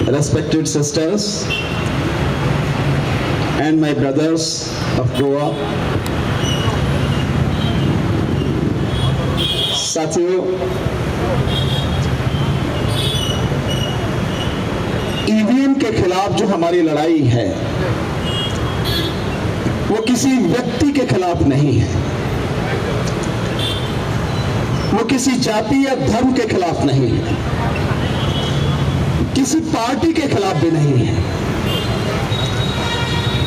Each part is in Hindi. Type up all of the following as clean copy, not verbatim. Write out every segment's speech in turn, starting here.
respected sisters and my brothers of Goa, साथियों, ईवीएम के खिलाफ जो हमारी लड़ाई है वो किसी व्यक्ति के खिलाफ नहीं है, वो किसी जाति या धर्म के खिलाफ नहीं है, किसी पार्टी के खिलाफ भी नहीं है।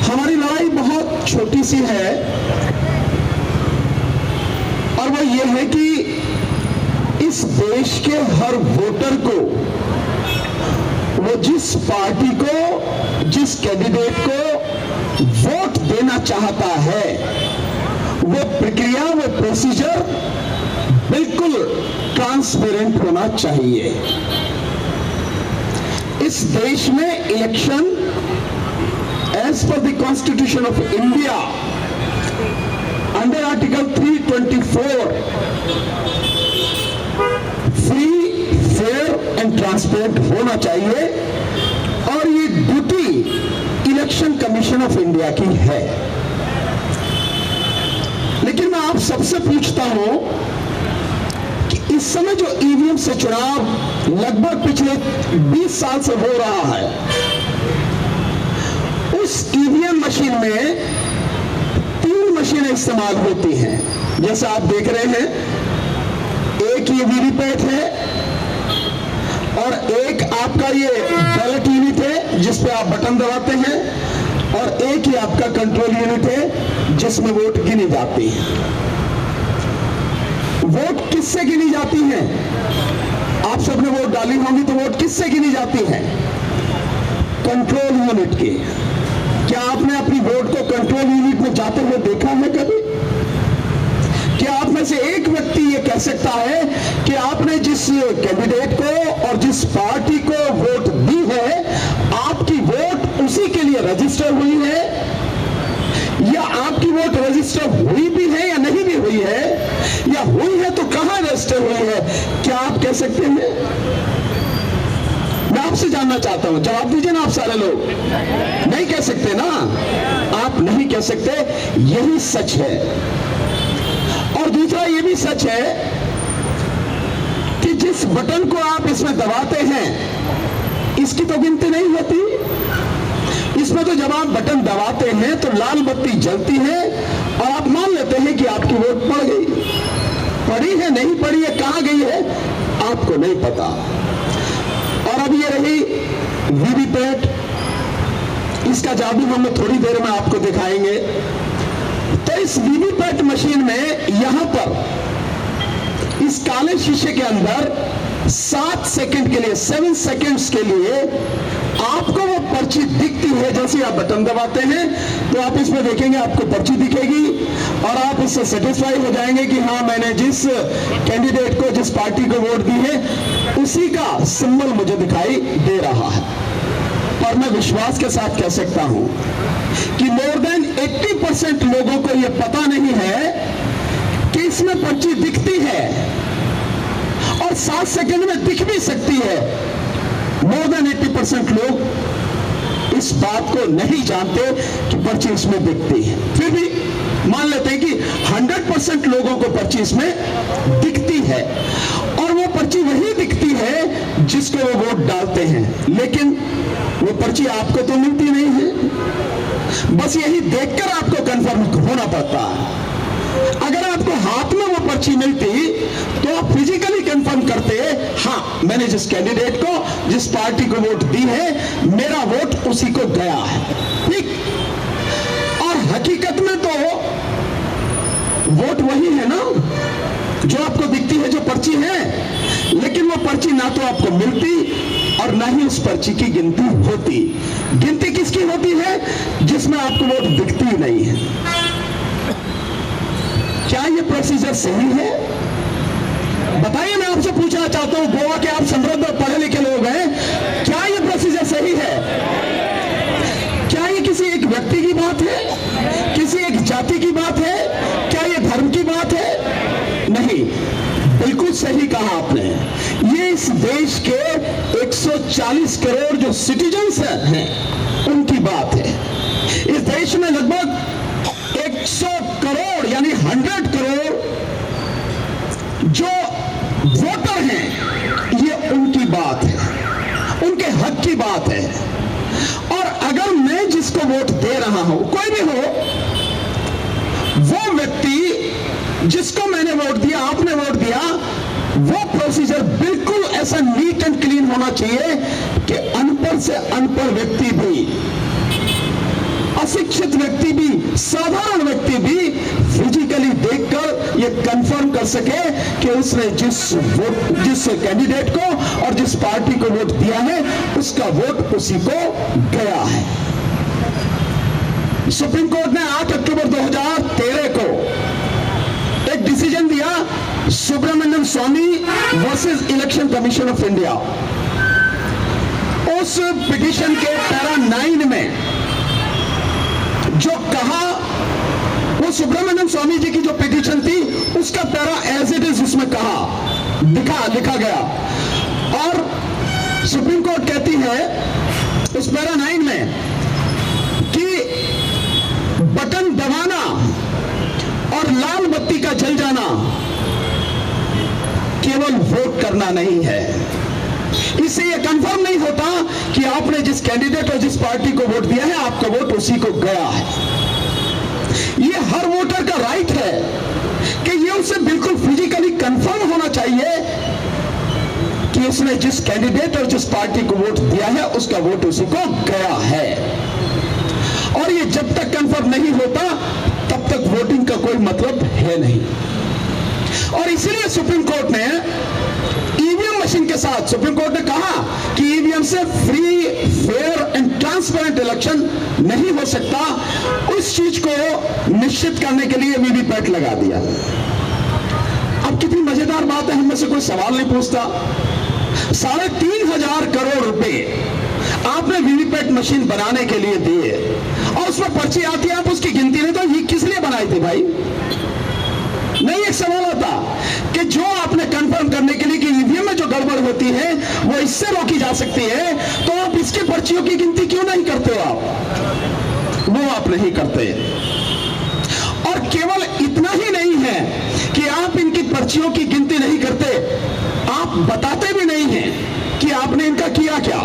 हमारी लड़ाई बहुत छोटी सी है और वो ये है कि इस देश के हर वोटर को वो जिस पार्टी को, जिस कैंडिडेट को वोट देना चाहता है वो प्रक्रिया, वो प्रोसीजर बिल्कुल ट्रांसपेरेंट होना चाहिए। इस देश में election as per the constitution of India under article 324 free, fair and transparent होना चाहिए और ये duty election commission of India की है। लेकिन मैं आप सबसे पूछता हूं कि इस समय जो ईवीएम से चुनाव लगभग पिछले 20 साल से हो रहा है, उस ईवीएम मशीन में 3 मशीनें इस्तेमाल होती हैं। जैसे आप देख रहे हैं, एक ये वीवीपैट है और एक आपका ये बैलेट यूनिट है जिसपे आप बटन दबाते हैं और एक ही आपका कंट्रोल यूनिट है जिसमें वोट गिनी जाती है। वोट किससे गिनी जाती है? आप सबने वोट डाली होंगी तो वोट किससे गिनी जाती है? कंट्रोल यूनिट के। क्या आपने अपनी वोट को कंट्रोल यूनिट में जाते हुए देखा है कभी? क्या आप में से एक व्यक्ति ये कह सकता है कि आपने जिस कैंडिडेट को और जिस पार्टी को वोट दी है, आपकी वोट उसी के लिए रजिस्टर हुई है, या आपकी वोट रजिस्टर हुई भी है या नहीं भी हुई है, या हुई है तो कहां रजिस्टर हुई है? क्या आप कह सकते हैं? मैं आपसे जानना चाहता हूं, जवाब दीजिए ना आप सारे लोग। नहीं कह सकते ना, आप नहीं कह सकते, यही सच है। और दूसरा ये भी सच है कि जिस बटन को आप इसमें दबाते हैं इसकी तो गिनती नहीं होती। इसमें तो जब आप बटन दबाते हैं तो लाल बत्ती जलती है और आप मान लेते हैं कि आपकी वोट पड़ गई। पड़ी है, नहीं पड़ी है, कहां गई है, आपको नहीं पता। और अब ये रही वीवीपैट, इसका जादू हम थोड़ी देर में आपको दिखाएंगे। तो इस वीवीपैट मशीन में यहां पर इस काले शीशे के अंदर 7 सेकंड के लिए, 7 सेकंड्स के लिए आपको वो पर्ची दिखती है। जैसे आप बटन दबाते हैं तो आप इसमें देखेंगे आपको पर्ची दिखेगी और आप इससे सेटिस्फाई हो जाएंगे कि हाँ, मैंने जिस कैंडिडेट को, जिस पार्टी को वोट दी है उसी का सिंबल मुझे दिखाई दे रहा है। और मैं विश्वास के साथ कह सकता हूं कि मोर देन 80% लोगों को यह पता नहीं है कि इसमें पर्ची दिखती है और 7 सेकंड में दिख भी सकती है। मोर देन 80% लोग इस बात को नहीं जानते कि पर्ची इसमें दिखती है। फिर भी मान लेते हैं कि 100% लोगों को पर्ची इसमें दिखती है और वो पर्ची वही दिखती है जिसको वो वोट डालते हैं। लेकिन वो पर्ची आपको तो मिलती नहीं है, बस यही देखकर आपको कंफर्म होना पड़ता है। अगर आपको हाथ में वो पर्ची मिलती तो आप फिजिकली कंफर्म करते, हाँ, मैंने जिस कैंडिडेट को, जिस पार्टी को वोट दी है, मेरा वोट उसी को गया है। ठीक। और हकीकत में तो वोट वही है ना जो आपको दिखती है, जो पर्ची है, लेकिन वो पर्ची ना तो आपको मिलती और ना ही उस पर्ची की गिनती होती। गिनती किसकी होती है? जिसमें आपको वोट दिखती ही नहीं है। क्या ये प्रोसीजर सही है? बताइए, मैं आपसे पूछना चाहता हूं, गोवा के आप समृद्ध और पढ़े लिखे लोग हैं, क्या ये प्रोसीजर सही है? क्या ये किसी एक व्यक्ति की बात है? किसी एक जाति की बात है? क्या ये धर्म की बात है? नहीं, बिल्कुल सही कहा आपने। ये इस देश के 140 करोड़ जो जो सिटीजन्स हैं उनकी बात है। इस देश में लगभग 100 करोड़ यानी 100 करोड़ जो वोटर हैं, ये उनकी बात है, उनके हक की बात है। और अगर मैं जिसको वोट दे रहा हूं, कोई भी हो, वो व्यक्ति जिसको मैंने वोट दिया, आपने वोट दिया, वो प्रोसीजर बिल्कुल ऐसा नीट एंड क्लीन होना चाहिए कि अनपढ़ से अनपढ़ व्यक्ति भी, अशिक्षित व्यक्ति भी, साधारण व्यक्ति भी फिजिकली देखकर ये कंफर्म कर सके कि उसने जिस कैंडिडेट को और जिस पार्टी को वोट दिया है उसका वोट उसी को गया है। सुप्रीम कोर्ट ने 8 अक्टूबर 2013 को एक डिसीजन दिया, Subramanian Swamy versus election commission of India. उस पिटीशन के पैरा 9 में जो कहा, वो सुब्रमण्यम स्वामी जी की जो पिटीशन थी उसका पैरा एज इट इज उसमें कहा लिखा गया। और सुप्रीम कोर्ट कहती है उस पैरा 9 में कि बटन दबाना और लाल बत्ती का जल जाना केवल वोट करना नहीं है। इससे यह कंफर्म नहीं होता कि आपने जिस कैंडिडेट और जिस पार्टी को वोट दिया है आपका वोट उसी को गया है। यह हर वोटर का राइट है कि यह उसे बिल्कुल फिजिकली कंफर्म होना चाहिए कि उसने जिस कैंडिडेट और जिस पार्टी को वोट दिया है उसका वोट उसी को गया है। और यह जब तक कंफर्म नहीं होता तब तक वोटिंग का कोई मतलब है नहीं। और इसीलिए सुप्रीम कोर्ट ने ईवीएम मशीन के साथ, सुप्रीम कोर्ट ने कहा कि ईवीएम से free, fair and transparent election नहीं हो सकता। उस चीज को निश्चित करने के लिए वीवीपैट लगा दिया। अब कितनी मजेदार बात है, हम में से कोई सवाल नहीं पूछता। 3,500 करोड़ रुपए आपने वीवीपैट मशीन बनाने के लिए दिए और उसमें पर्ची आती है, आप उसकी गिनती नहीं, तो ये किस लिए बनाई थी भाई? नहीं, एक सवाल आता कि जो आपने कंफर्म करने के लिए कि ईवीएम में जो गड़बड़ होती है वो इससे रोकी जा सकती है, तो आप इसकी पर्चियों की गिनती क्यों नहीं करते हो? वो आप नहीं करते। और केवल इतना ही नहीं है कि आप इनकी पर्चियों की गिनती नहीं करते, आप बताते भी नहीं हैं कि आपने इनका किया क्या,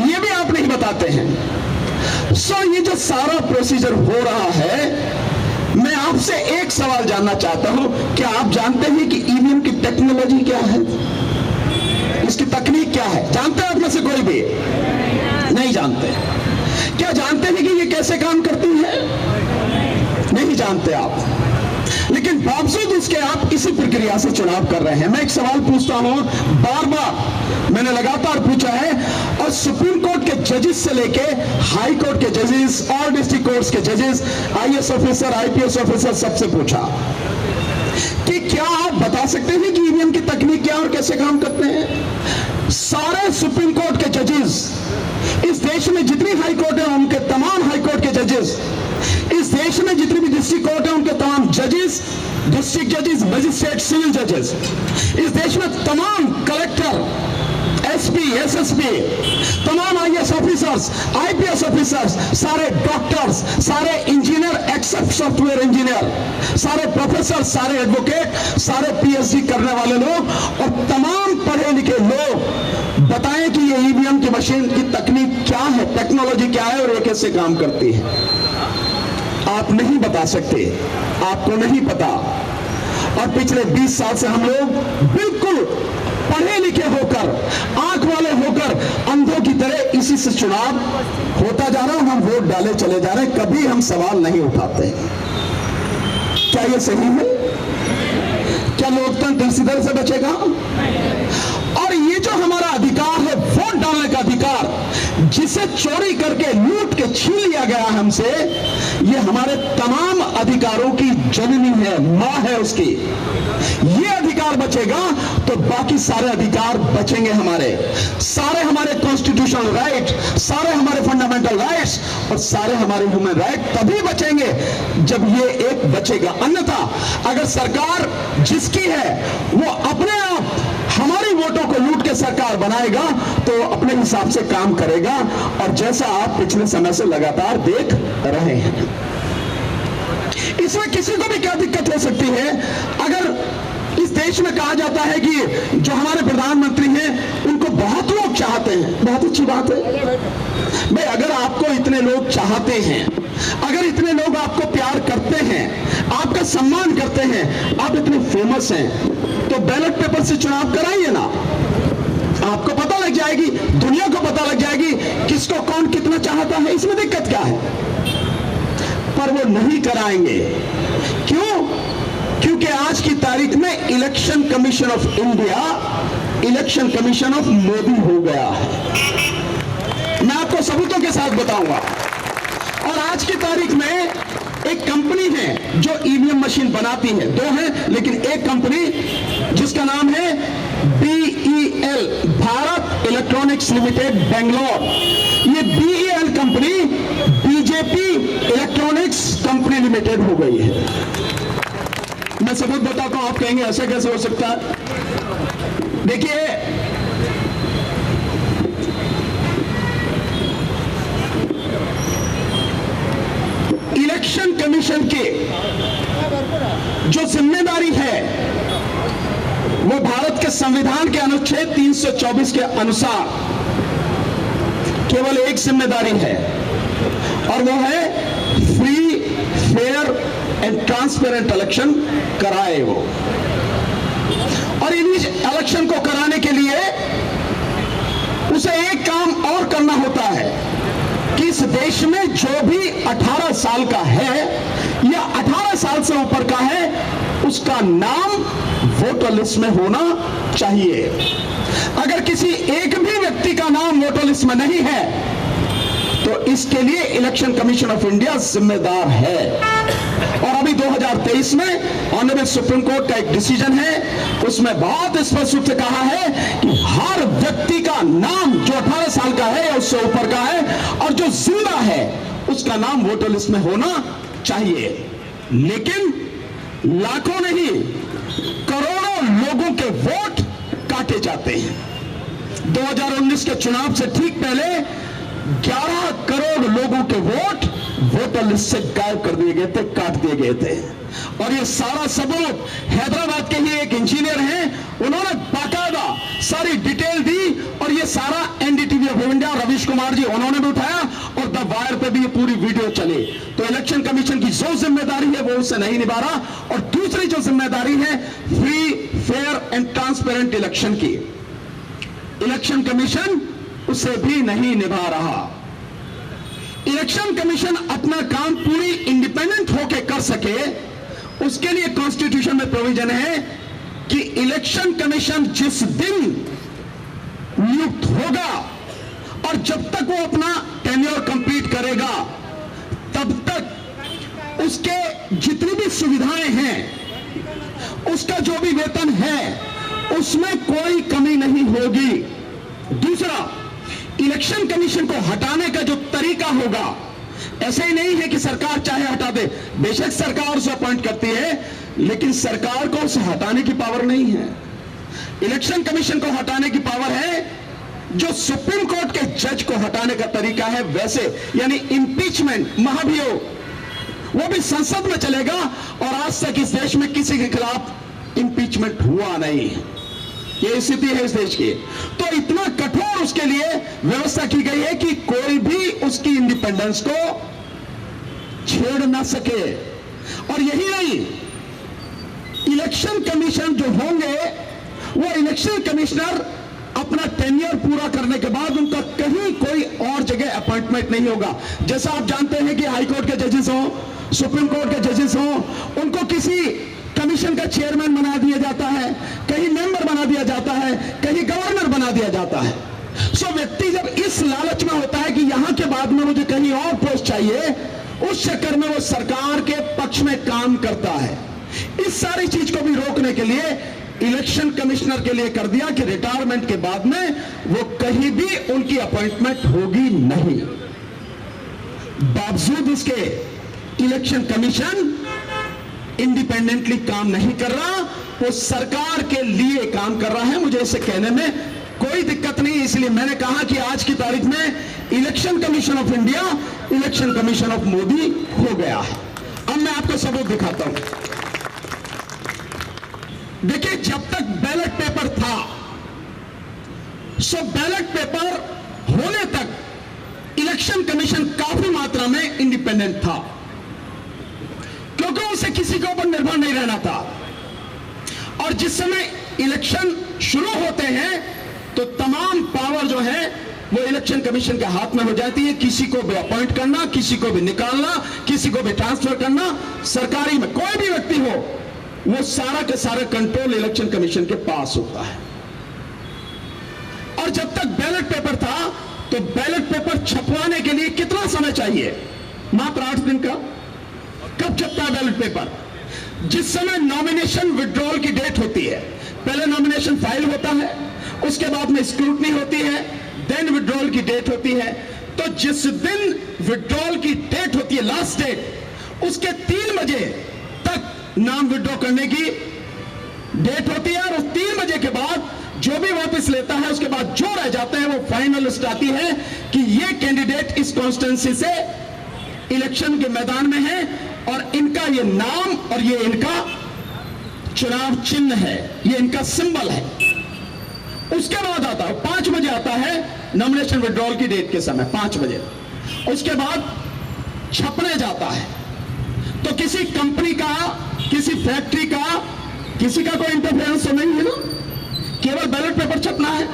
ये भी आप नहीं बताते हैं। ये जो सारा प्रोसीजर हो रहा है, मैं आपसे एक सवाल जानना चाहता हूं, क्या आप जानते हैं कि ईवीएम की टेक्नोलॉजी क्या है? इसकी तकनीक क्या है? जानते हैं आप में से कोई भी? नहीं जानते। क्या जानते हैं कि ये कैसे काम करती है? नहीं जानते आप। लेकिन बावजूद उसके आप इसी प्रक्रिया से चुनाव कर रहे हैं। मैं एक सवाल पूछता हूं, बार बार मैंने लगातार पूछा है, और सुप्रीम कोर्ट के जजेस से लेके हाई कोर्ट के जजेस और डिस्ट्रिक्ट कोर्ट्स के जजेस, आईएएस ऑफिसर, आईपीएस ऑफिसर, सबसे पूछा कि क्या आप बता सकते हैं कि ईवीएम की तकनीक क्या और कैसे काम करते हैं? सारे सुप्रीम कोर्ट के जजेस, इस देश में जितनी हाई कोर्ट है उनके तमाम हाई कोर्ट के जजेस, इस देश में जितनी भी डिस्ट्रिक्ट कोर्ट है उनके तमाम जजेस, डिस्ट्रिक्ट जजेस, मजिस्ट्रेट, सिविल जजेस, इस देश में तमाम कलेक्टर, एसपी, एसएसपी, तमाम आईएएस ऑफिसर्स, आईपीएस ऑफिसर्स, सारे डॉक्टर्स, सारे इंजीनियर एक्सेप्ट सॉफ्टवेयर इंजीनियर, सारे प्रोफेसर, सारे एडवोकेट, सारे पीएचडी करने वाले लोग और तमाम पढ़े लिखे लोग बताएं कि ये ईवीएम की मशीन की तकनीक क्या है, टेक्नोलॉजी क्या है और ये कैसे काम करती है। आप नहीं बता सकते, आपको नहीं पता। और पिछले 20 साल से हम लोग बिल्कुल पढ़े लिखे होकर, आंख वाले होकर, अंधों की तरह इसी से चुनाव होता जा रहा है। हम वोट डाले चले जा रहे हैं, कभी हम सवाल नहीं उठाते। क्या ये सही है? क्या लोकतंत्र इसी तरह से बचेगा? और ये जो हमारा अधिकार है, वोट डालने का अधिकार, जिसे चोरी करके, लूट के छीन लिया गया हमसे, ये हमारे तमाम अधिकारों की जननी है, मां है उसकी। ये अधिकार बचेगा तो बाकी सारे अधिकार बचेंगे हमारे। सारे हमारे कॉन्स्टिट्यूशनल राइट, सारे हमारे फंडामेंटल राइट्स और सारे हमारे ह्यूमन राइट तभी बचेंगे जब ये एक बचेगा। अन्यथा अगर सरकार जिसकी है वो अपने आप हमारी वोटों को लूट के ये सरकार बनाएगा तो अपने हिसाब से काम करेगा, और जैसा आप पिछले समय से लगातार देख रहे हैं। इसमें किसी को भी क्या दिक्कत हो सकती है? अगर इस देश में कहा जाता है कि जो हमारे प्रधानमंत्री हैं उनको बहुत लोग चाहते हैं, बहुत अच्छी बात है भाई। अगर आपको इतने लोग चाहते हैं, अगर इतने लोग आपको प्यार करते हैं, आपका सम्मान करते हैं, आप इतने फेमस हैं, तो बैलेट पेपर से चुनाव कराइए ना। आपको पता लग जाएगी, दुनिया को पता लग जाएगी किसको कौन कितना चाहता है। इसमें दिक्कत क्या है? पर वो नहीं कराएंगे। क्यों? क्योंकि आज की तारीख में election commission of India election commission of Modi हो गया है। मैं आपको सबूतों के साथ बताऊंगा। और आज की तारीख में एक कंपनी है जो ईवीएम मशीन बनाती है, दो है, लेकिन एक कंपनी जिसका नाम है BEL, Bharat electronics limited Bangalore. ये BEL company BJP electronics company limited हो गई है। मैं सबूत बताता हूं, आप कहेंगे ऐसा कैसे हो सकता है? देखिए, इलेक्शन कमीशन की जो जिम्मेदारी है वो भारत के संविधान के अनुच्छेद 324 के अनुसार केवल एक जिम्मेदारी है, और वो है free, fair and transparent election कराए वो। और इन इलेक्शन को कराने के लिए उसे एक काम और करना होता है कि इस देश में जो भी 18 साल का है या 18 साल से ऊपर का है, उसका नाम वोटर लिस्ट में होना चाहिए। अगर किसी एक भी व्यक्ति का नाम वोटर लिस्ट में नहीं है तो इसके लिए इलेक्शन कमीशन ऑफ इंडिया जिम्मेदार है। और अभी 2023 में ऑनरेबल सुप्रीम कोर्ट का एक डिसीजन है, उसमें बहुत स्पष्ट रूप से कहा है कि हर व्यक्ति का नाम जो 18 साल का है या उससे ऊपर का है और जो जिंदा है उसका नाम वोटर लिस्ट में होना चाहिए। लेकिन लाखों नहीं, करोड़ों लोगों के वोट काटे जाते हैं। 2019 के चुनाव से ठीक पहले 11 करोड़ लोगों के वोट वोटर लिस्ट से गायब कर दिए गए थे, काट दिए गए थे। और ये सारा सबूत हैदराबाद के ही एक इंजीनियर हैं, उन्होंने बाकायदा सारी डिटेल दी, और ये सारा NDTV of India Ravish Kumar ji उन्होंने भी उठाया, और द वायर पे भी ये पूरी वीडियो चली। तो इलेक्शन कमीशन की जो जिम्मेदारी है वो उससे नहीं निभा रहा, और दूसरी जो जिम्मेदारी है free, fair and transparent election की, इलेक्शन कमीशन उसे भी नहीं निभा रहा। इलेक्शन कमीशन अपना काम पूरी इंडिपेंडेंट होकर कर सके, उसके लिए कॉन्स्टिट्यूशन में प्रोविजन है कि इलेक्शन कमीशन जिस दिन नियुक्त होगा और जब तक वो अपना टेन्योर कंप्लीट करेगा तब तक उसके जितनी भी सुविधाएं हैं, उसका जो भी वेतन है, उसमें कोई कमी नहीं होगी। दूसरा, इलेक्शन कमीशन को हटाने का जो तरीका होगा, ऐसे ही नहीं है कि सरकार चाहे हटा दे। बेशक सरकार उसे अपॉइंट करती है, लेकिन सरकार को उसे हटाने की पावर नहीं है। इलेक्शन कमीशन को हटाने की पावर है जो सुप्रीम कोर्ट के जज को हटाने का तरीका है वैसे, यानी इंपीचमेंट, महाभियोग, वो भी संसद में चलेगा। और आज तक इस देश में किसी के खिलाफ इंपीचमेंट हुआ नहीं। ये स्थिति है इस देश की। तो इतना कठोर उसके लिए व्यवस्था की गई है कि कोई भी उसकी इंडिपेंडेंस को छेड़ ना सके। और यही नहीं, इलेक्शन कमीशन जो होंगे वो इलेक्शन कमिश्नर अपना टेन्योर पूरा करने के बाद उनका कहीं कोई और जगह अपॉइंटमेंट नहीं होगा। जैसा आप जानते हैं कि हाई कोर्ट के जजेस हों, सुप्रीम कोर्ट के जजेस हों, उनको किसी कमीशन का चेयरमैन बना दिया जाता है, कहीं मेंबर बना दिया जाता है, कहीं गवर्नर बना दिया जाता है। सो व्यक्ति जब इस लालच में होता है कि यहां के बाद में मुझे कहीं और पोस्ट चाहिए, उस चक्कर में वो सरकार के पक्ष में काम करता है। इस सारी चीज को भी रोकने के लिए इलेक्शन कमिश्नर के लिए कर दिया कि रिटायरमेंट के बाद में वो कहीं भी उनकी अपॉइंटमेंट होगी नहीं। बावजूद इसके इलेक्शन कमीशन इंडिपेंडेंटली काम नहीं कर रहा, वो सरकार के लिए काम कर रहा है। मुझे इसे कहने में कोई दिक्कत नहीं। इसलिए मैंने कहा कि आज की तारीख में election commission of India election commission of Modi हो गया है। अब मैं आपको सबूत दिखाता हूं। देखिए, जब तक बैलेट पेपर था, सो बैलेट पेपर होने तक इलेक्शन कमीशन काफी मात्रा में इंडिपेंडेंट था, क्योंकि उसे किसी के ऊपर निर्भर नहीं रहना था। और जिस समय इलेक्शन शुरू होते हैं तो तमाम पावर जो है वो इलेक्शन कमीशन के हाथ में हो जाती है। किसी को भी अपॉइंट करना, किसी को भी निकालना, किसी को भी ट्रांसफर करना, सरकारी में कोई भी व्यक्ति हो, वो सारा के सारा कंट्रोल इलेक्शन कमीशन के पास होता है। और जब तक बैलेट पेपर था तो बैलेट पेपर छपवाने के लिए कितना समय चाहिए? मात्र 8 दिन का। कब छपता है बैलेट पेपर? जिस समय नॉमिनेशन विड्रॉल की डेट होती है। पहले नॉमिनेशन फाइल होता है, उसके बाद में स्क्रूटनी होती है, देन विड्रॉल की डेट होती है। तो जिस दिन विड्रॉल की डेट होती है, लास्ट डेट, उसके 3 बजे तक नाम विड्रॉ करने की डेट होती है। और उस 3 बजे के बाद जो भी वापस लेता है, उसके बाद जो रह जाते हैं, वो फाइनल लिस्ट आती है कि ये कैंडिडेट इस कॉन्स्टिट्यूंसी से इलेक्शन के मैदान में है और इनका ये नाम और ये इनका चुनाव चिन्ह है, ये इनका सिंबल है। उसके बाद आता है 5 बजे आता है नॉमिनेशन विड्रॉल की डेट के समय, 5 बजे। उसके बाद छपने जाता है। तो किसी कंपनी का, किसी फैक्ट्री का, किसी का कोई इंटरफेरेंस तो नहीं है ना, केवल बैलेट पेपर छपना है।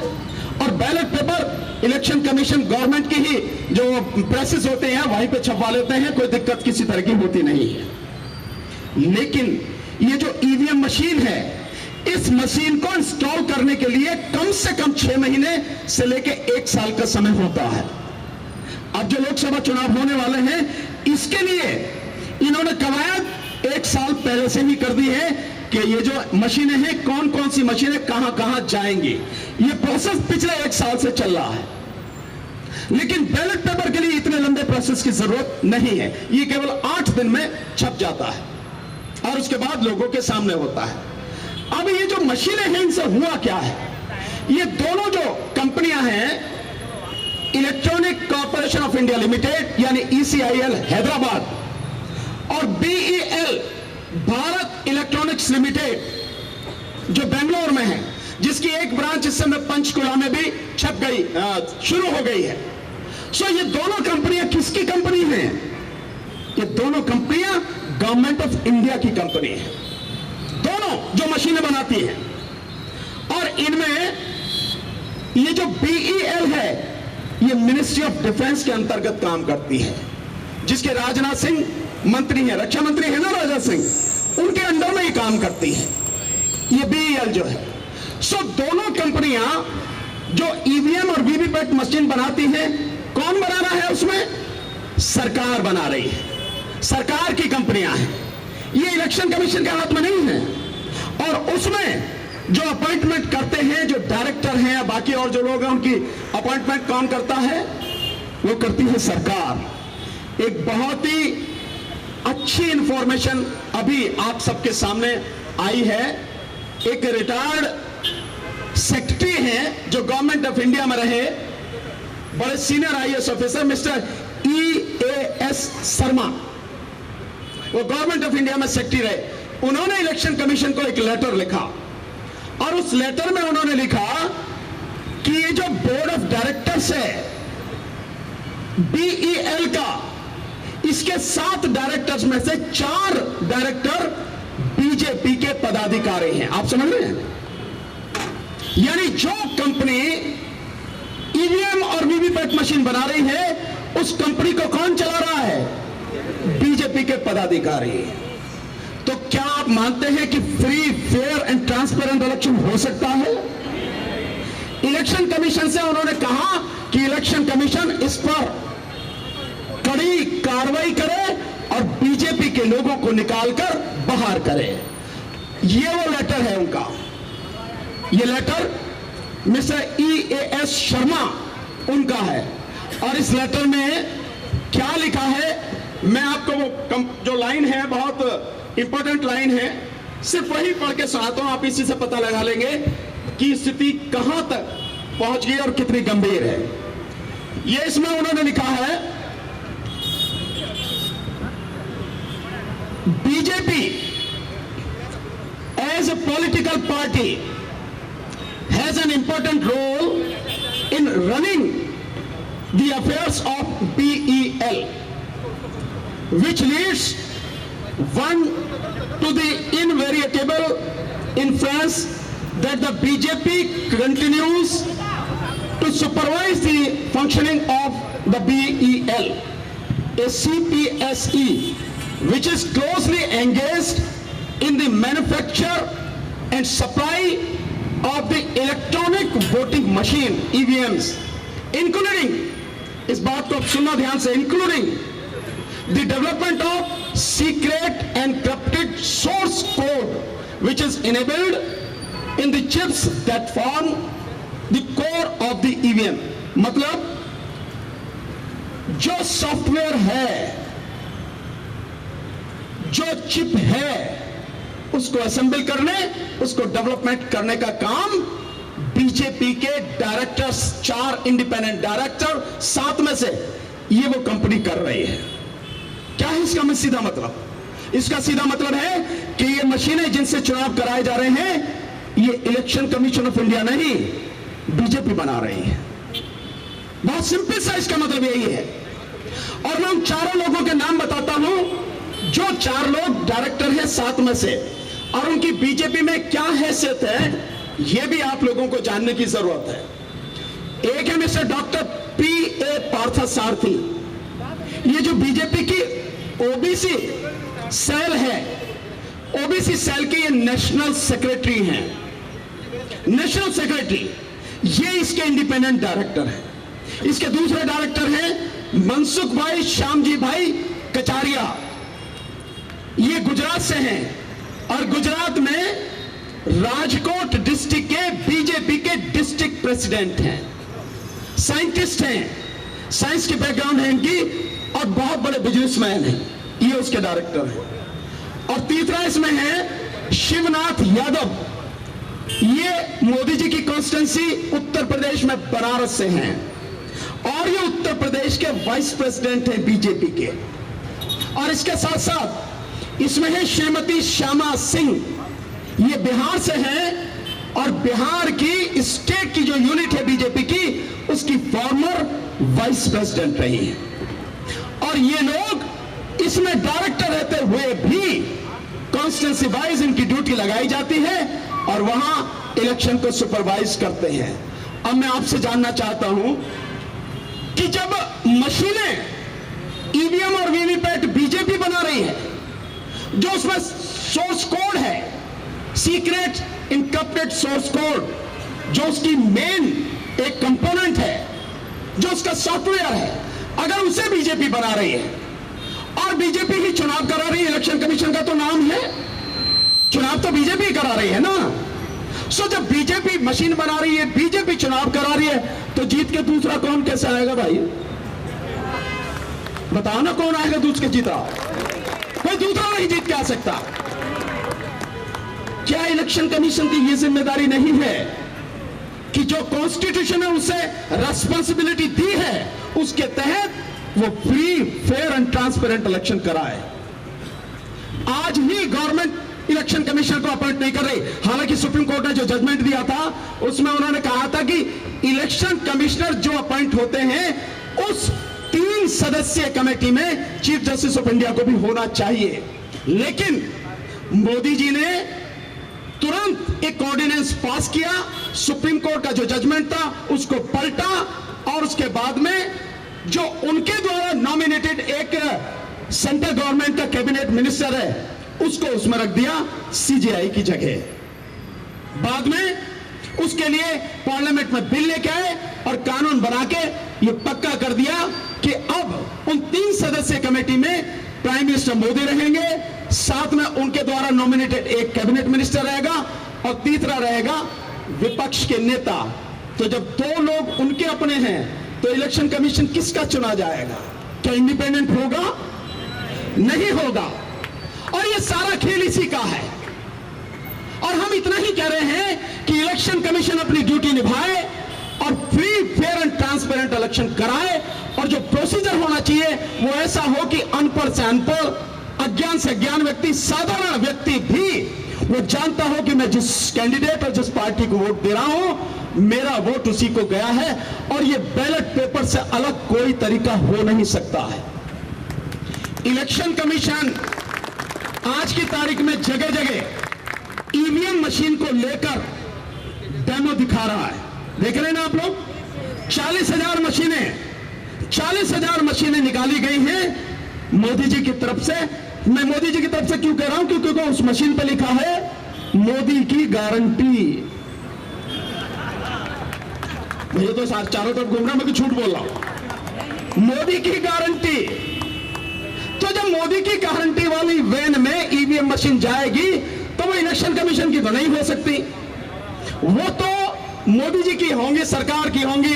और ballot paper election commission government की ही जो प्रेसेस होते हैं वहीं पे छपवा लेते हैं, कोई दिक्कत किसी तरह की होती नहीं है। लेकिन ये जो ईवीएम मशीन है, इस मशीन को इंस्टॉल करने के लिए कम से कम 6 महीने से लेकर 1 साल का समय होता है। अब जो लोकसभा चुनाव होने वाले हैं, इसके लिए इन्होंने कवायद 1 साल पहले से ही कर दी है कि ये जो मशीनें हैं, कौन कौन सी मशीनें कहां कहां जाएंगी। ये प्रोसेस पिछले 1 साल से चल रहा है। लेकिन बैलेट पेपर के लिए इतने लंबे प्रोसेस की जरूरत नहीं है। ये केवल 8 दिन में छप जाता है और उसके बाद लोगों के सामने होता है। अब ये जो मशीनें हैं, इनसे हुआ क्या है? ये दोनों जो कंपनियां हैं, electronic corporation of India limited यानी ECIL हैदराबाद और BEL भारत इलेक्ट्रॉनिक्स लिमिटेड जो बेंगलोर में है, जिसकी एक ब्रांच इस समय पंचकुला में भी छप गई, शुरू हो गई है। सो ये दोनों कंपनियां किसकी कंपनी हैं? ये दोनों कंपनियां गवर्नमेंट ऑफ इंडिया की कंपनी है, दोनों जो मशीनें बनाती हैं। और इनमें ये जो BEL है, ये मिनिस्ट्री ऑफ डिफेंस के अंतर्गत काम करती है, जिसके राजनाथ सिंह मंत्री हैं, रक्षा मंत्री है ना राजनाथ सिंह, उनके अंडर में ही काम करती है ये BEL जो है। सो दोनों कंपनियां जो ईवीएम और वीवीपैट मशीन बनाती हैं, कौन बना रहा है उसमें? सरकार बना रही है, सरकार की कंपनियां हैं। ये इलेक्शन कमीशन के हाथ में नहीं है। और उसमें जो अपॉइंटमेंट करते हैं, जो डायरेक्टर हैं या बाकी और जो लोग हैं, उनकी अपॉइंटमेंट कौन करता है? वो करती है सरकार। एक बहुत ही अच्छी इंफॉर्मेशन अभी आप सबके सामने आई है। एक रिटायर्ड सेक्रेटरी हैं जो गवर्नमेंट ऑफ इंडिया में रहे, बड़े senior IAS officer, mister EAS Sharma, वो गवर्नमेंट ऑफ इंडिया में सेक्रेटरी रहे। उन्होंने इलेक्शन कमीशन को एक लेटर लिखा और उस लेटर में उन्होंने लिखा कि ये जो बोर्ड ऑफ डायरेक्टर्स है BEL का, इसके 7 डायरेक्टर्स में से 4 डायरेक्टर बीजेपी के पदाधिकारी हैं। आप समझ रहे हैं? यानी जो कंपनी ईवीएम और वीवीपैट मशीन बना रही है, उस कंपनी को कौन चला रहा है? बीजेपी के पदाधिकारी। तो क्या आप मानते हैं कि free, fair and transparent election हो सकता है? इलेक्शन कमीशन से उन्होंने कहा कि इलेक्शन कमीशन इस पर कड़ी कार्रवाई करे और बीजेपी के लोगों को निकालकर बाहर करे। ये वो लेटर है उनका। ये लेटर मिस्टर EAS शर्मा उनका है। और इस लेटर में क्या लिखा है, मैं आपको वो जो लाइन है, बहुत इंपॉर्टेंट लाइन है, सिर्फ वही पढ़ के सुनाता हूं। आप इसी से पता लगा लेंगे कि स्थिति कहां तक पहुंच गई और कितनी गंभीर है। ये इसमें उन्होंने लिखा है, BJP as a political party has an important role in running the affairs of BEL, which leads one to the invariable inference that the BJP continues to supervise the functioning of the BEL, a CPSE, which is closely engaged in the manufacture and supply of the electronic voting machine EVMs, including, इस बात को आप सुनना ध्यान से, including the development of secret encrypted source code which is enabled in the chips that form the core of the EVM. मतलब जो सॉफ्टवेयर है, जो चिप है, उसको असेंबल करने, उसको डेवलपमेंट करने का काम बीजेपी के डायरेक्टर्स, 4 इंडिपेंडेंट डायरेक्टर 7 में से ये वो कंपनी कर रही है। क्या है इसका में सीधा मतलब? इसका सीधा मतलब है कि ये मशीनें जिनसे चुनाव कराए जा रहे हैं, ये इलेक्शन कमीशन ऑफ इंडिया नहीं, बीजेपी बना रही है। बहुत सिंपल सा इसका मतलब यही है। और मैं उन चारों लोगों के नाम बताता हूं, जो 4 लोग डायरेक्टर हैं 7 में से, और उनकी बीजेपी में क्या हैसियत है, यह भी आप लोगों को जानने की जरूरत है। एक है मिस्टर डॉक्टर P.A. पार्थसारथी, ये जो बीजेपी की ओबीसी सेल है, ओबीसी सेल के ये नेशनल सेक्रेटरी हैं, नेशनल सेक्रेटरी, ये इसके इंडिपेंडेंट डायरेक्टर हैं। इसके दूसरे डायरेक्टर हैं मनसुख भाई श्यामजी भाई कचारिया, ये गुजरात से हैं और गुजरात में राजकोट डिस्ट्रिक्ट के बीजेपी के डिस्ट्रिक्ट प्रेसिडेंट हैं, साइंटिस्ट हैं, साइंस के बैकग्राउंड है इनकी, और बहुत बड़े बिजनेसमैन हैं, ये उसके डायरेक्टर हैं। और तीसरा इसमें है शिवनाथ यादव, ये मोदी जी की कॉन्स्टिट्यूंसी उत्तर प्रदेश में बनारस से हैं, और ये उत्तर प्रदेश के वाइस प्रेसिडेंट हैं बीजेपी के। और इसके साथ साथ इसमें है श्रीमती श्यामा सिंह, ये बिहार से हैं, और बिहार की स्टेट की जो यूनिट है बीजेपी की, उसकी फॉर्मर वाइस प्रेसिडेंट रही है। और ये लोग इसमें डायरेक्टर रहते हुए भी कॉन्स्टिट्यूंसी वाइज इनकी ड्यूटी लगाई जाती है और वहां इलेक्शन को सुपरवाइज करते हैं। अब मैं आपसे जानना चाहता हूं कि जब मशीनें ईवीएम और वीवीपैट बीजेपी बना रही है, जो उसमें सोर्स कोड है, सीक्रेट इनक्रिप्टेड सोर्स कोड, जो उसकी मेन एक कंपोनेंट है, जो उसका सॉफ्टवेयर है, अगर उसे बीजेपी बना रही है और बीजेपी ही चुनाव करा रही है, इलेक्शन कमीशन का तो नाम है, चुनाव तो बीजेपी करा रही है ना। सो जब बीजेपी मशीन बना रही है, बीजेपी चुनाव करा रही है, तो जीत के दूसरा कौन कैसे आएगा भाई? बताओ ना, कौन आएगा दूसरे जीता? कोई दूसरा नहीं जीत के आ सकता। क्या इलेक्शन कमीशन की यह जिम्मेदारी नहीं है कि जो कॉन्स्टिट्यूशन है उसे रेस्पॉन्सिबिलिटी दी है, उसके तहत वो free, fair and transparent election कराए? आज ही गवर्नमेंट इलेक्शन कमीशन को अपॉइंट नहीं कर रही। हालांकि सुप्रीम कोर्ट ने जो जजमेंट दिया था उसमें उन्होंने कहा था कि इलेक्शन कमिश्नर जो अपॉइंट होते हैं उस 3 सदस्यीय कमेटी में चीफ जस्टिस ऑफ इंडिया को भी होना चाहिए। लेकिन मोदी जी ने तुरंत एक ऑर्डिनेंस पास किया, सुप्रीम कोर्ट का जो जजमेंट था उसको पलटा, और उसके बाद में जो उनके द्वारा नॉमिनेटेड एक सेंट्रल गवर्नमेंट का कैबिनेट मिनिस्टर है उसको उसमें रख दिया सीजेआई की जगह। बाद में उसके लिए पार्लियामेंट में बिल लेके आए और कानून बना के ये पक्का कर दिया कि अब उन 3 सदस्यीय कमेटी में प्राइम मिनिस्टर मोदी रहेंगे, साथ में उनके द्वारा नॉमिनेटेड एक कैबिनेट मिनिस्टर रहेगा, और तीसरा रहेगा विपक्ष के नेता। तो जब 2 लोग उनके अपने हैं तो इलेक्शन कमीशन किसका चुना जाएगा? क्या इंडिपेंडेंट होगा? नहीं होगा। और ये सारा खेल इसी का है। और हम इतना ही कह रहे हैं कि इलेक्शन कमीशन अपनी ड्यूटी निभाए, और free fair and transparent election कराए, और जो प्रोसीजर होना चाहिए वो ऐसा हो कि अनपढ़ से अनपढ़, अज्ञान से अज्ञान व्यक्ति, साधारण व्यक्ति भी वो जानता हो कि मैं जिस कैंडिडेट और जिस पार्टी को वोट दे रहा हूं, मेरा वोट उसी को गया है, और ये बैलेट पेपर से अलग कोई तरीका हो नहीं सकता है। इलेक्शन कमीशन आज की तारीख में जगह जगह ईवीएम मशीन को लेकर डेमो दिखा रहा है। देख रहे हैं ना आप लोग, 40,000 मशीनें निकाली गई हैं मोदी जी की तरफ से। मैं मोदी जी की तरफ से क्यों कह रहा हूं? क्योंकि उस मशीन पर लिखा है मोदी की गारंटी। मुझे तो चारों तरफ घूम रहा, मैं झूठ बोल रहा हूं। मोदी की गारंटी, तो जब मोदी की गारंटी वाली वैन में ईवीएम मशीन जाएगी तो वो इलेक्शन कमीशन की तो नहीं हो सकती, वो तो मोदी जी की होंगी, सरकार की होंगी।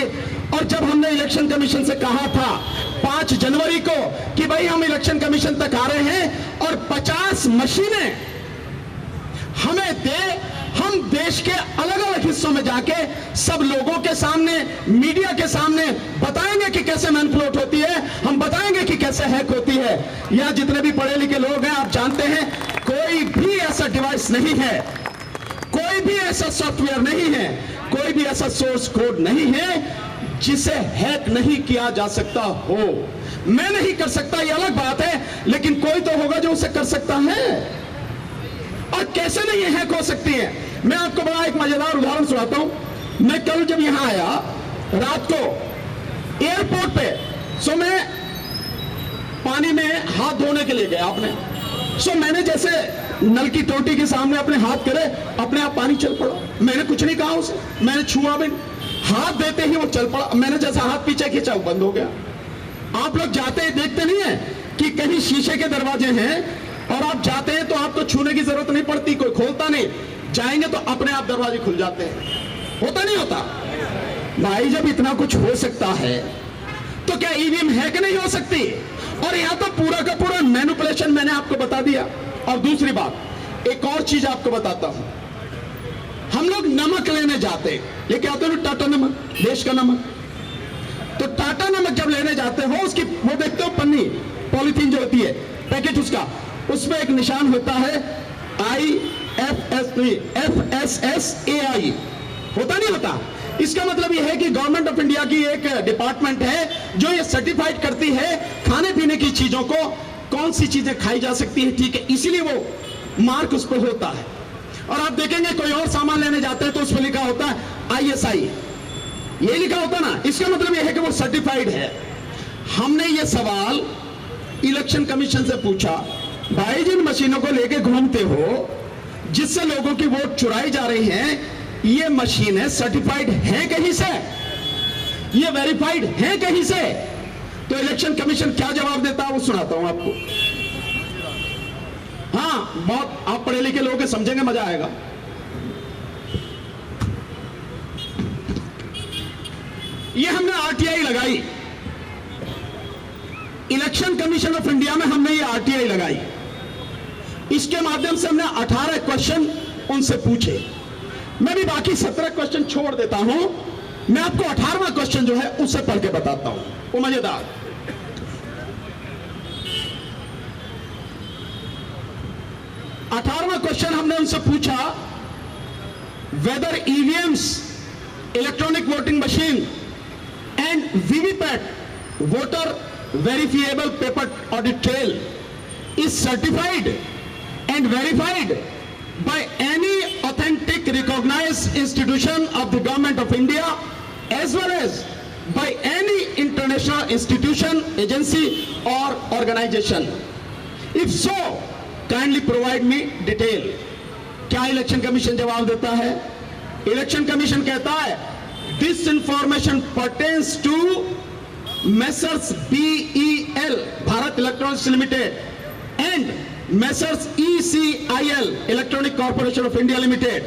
और जब हमने इलेक्शन कमीशन से कहा था 5 जनवरी को कि भाई हम इलेक्शन कमीशन तक आ रहे हैं और 50 मशीनें हमें दे, हम देश के अलग अलग हिस्सों में जाके सब लोगों के सामने, मीडिया के सामने बताएंगे कि कैसे मैनिपुलेट होती है, हम बताएंगे कि कैसे हैक होती है। यहां जितने भी पढ़े लिखे लोग हैं, आप जानते हैं कोई भी ऐसा डिवाइस नहीं है, कोई भी ऐसा सॉफ्टवेयर नहीं है, कोई भी ऐसा सोर्स कोड नहीं है जिसे हैक नहीं किया जा सकता हो। मैं नहीं कर सकता, ये अलग बात है, लेकिन कोई तो होगा जो उसे कर सकता है। और कैसे नहीं हैक हो सकती है, मैं आपको बड़ा एक मजेदार उदाहरण सुनाता हूं। मैं कल जब यहां आया रात को एयरपोर्ट पे, सो मैं पानी में हाथ धोने के लिए गया आपने, सो मैंने जैसे नल की टोटी के सामने अपने हाथ करे, अपने आप पानी चल पड़ा। मैंने कुछ नहीं कहा उसे, मैंने छुआ भी, हाथ देते ही वो चल पड़ा। मैंने जैसा हाथ पीछे खींचा वो बंद हो गया। आप लोग जाते हैं, देखते नहीं है कि कहीं शीशे के दरवाजे हैं और आप जाते हैं तो आपको छूने की जरूरत नहीं पड़ती, कोई खोलता नहीं, जाएंगे तो अपने आप दरवाजे खुल जाते हैं। होता नहीं होता भाई? जब इतना कुछ हो सकता है तो क्या ईवीएम हैक नहीं हो सकती? और यहां तो पूरा का पूरा मैनिपुलेशन मैंने आपको बता दिया। और दूसरी बात, एक और चीज आपको बताता हूं। हम लोग नमक लेने जाते हैं, ये क्या होता है, टाटा नमक, देश का नमक। तो टाटा नमक जब लेने जाते हो, उसकी वो देखते हो पन्नी, पॉलीथीन जो होती है, पैकेट उसका, उसमें एक निशान होता है FSSAI, होता नहीं होता? इसका मतलब यह है कि गवर्नमेंट ऑफ इंडिया की एक डिपार्टमेंट है जो ये सर्टिफाइड करती है खाने पीने की चीजों को, कौन सी चीजें खाई जा सकती है, ठीक है, इसीलिए वो मार्क उस पर होता है। और आप देखेंगे कोई और सामान लेने जाते हैं तो उस पर लिखा होता है ISI, ये लिखा होता ना, इसका मतलब यह है कि वो सर्टिफाइड है। हमने ये सवाल इलेक्शन कमीशन से पूछा, भाई जिन मशीनों को लेके घूमते हो, जिससे लोगों की वोट चुराई जा रही है, ये मशीनें सर्टिफाइड हैं कहीं से, ये वेरीफाइड हैं कहीं से? तो इलेक्शन कमीशन क्या जवाब देता है वो सुनाता हूं आपको। हाँ, बहुत आप पढ़े लिखे लोग समझेंगे, मजा आएगा। ये हमने RTI लगाई, इलेक्शन कमीशन ऑफ इंडिया में हमने ये RTI लगाई। इसके माध्यम से हमने 18 क्वेश्चन उनसे पूछे। मैं भी बाकी 17 क्वेश्चन छोड़ देता हूं, मैं आपको 18वां क्वेश्चन जो है उसे पढ़ के बताता हूं, वो मजेदार। 18वां क्वेश्चन हमने उनसे पूछा, whether EVMs, electronic voting machine and VVPAT, voter verifiable paper audit trail is certified and verified by any authentic recognized institution of the government of India as well as by any international institution, agency or organization. If so, kindly provide me detail. क्या इलेक्शन कमीशन जवाब देता है? इलेक्शन कमीशन कहता है this information pertains to Messrs BEL, Bharat Electronics Limited, and Messrs ECIL, Electronic Corporation of India Limited,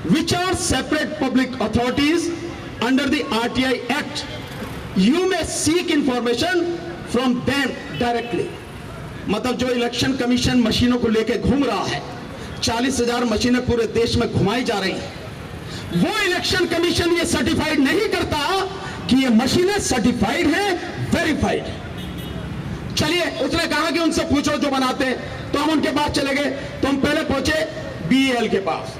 which are separate public authorities under the RTI Act. You may seek information from them directly. मतलब जो इलेक्शन कमीशन मशीनों को लेकर घूम रहा है, 40,000 मशीनें पूरे देश में घुमाई जा रही हैं, वो इलेक्शन कमीशन ये सर्टिफाइड नहीं करता कि ये मशीनें सर्टिफाइड है, वेरीफाइड है। चलिए, उसने कहा कि उनसे पूछो जो बनाते हैं, तो हम उनके पास चले गए। तो हम पहले पहुंचे बीएल के पास।